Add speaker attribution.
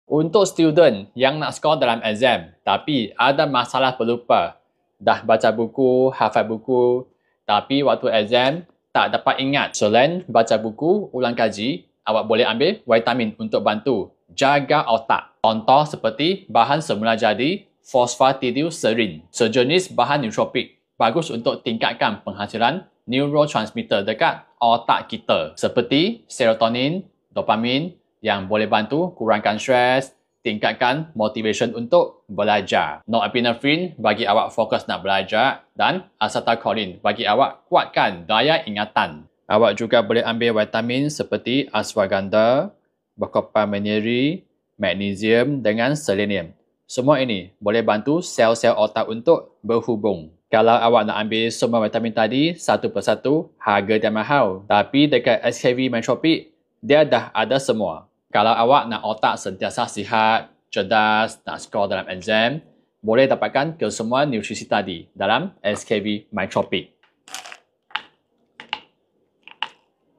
Speaker 1: Untuk student yang nak skor dalam exam tapi ada masalah pelupa, dah baca buku, hafal buku, tapi waktu exam tak dapat ingat. Selain baca buku, ulang kaji, awak boleh ambil vitamin untuk bantu jaga otak. Contoh seperti bahan semula jadi fosfatidilserin, sejenis bahan neutropik, bagus untuk tingkatkan penghasilan neurotransmitter dekat otak kita seperti serotonin, dopamin yang boleh bantu kurangkan stres, tingkatkan motivation untuk belajar. Norepinephrine bagi awak fokus nak belajar dan acetylcholine bagi awak kuatkan daya ingatan. Awak juga boleh ambil vitamin seperti ashwagandha, berkopaminieri, magnesium dengan selenium. Semua ini boleh bantu sel-sel otak untuk berhubung. Kalau awak nak ambil semua vitamin tadi satu persatu, harga dia mahal. Tapi dekat SKV Metropic, dia dah ada semua. Kalau awak nak otak sentiasa sihat, cerdas, nak skor dalam exam, boleh dapatkan kesemua nutrisi tadi dalam SKV Mytropic.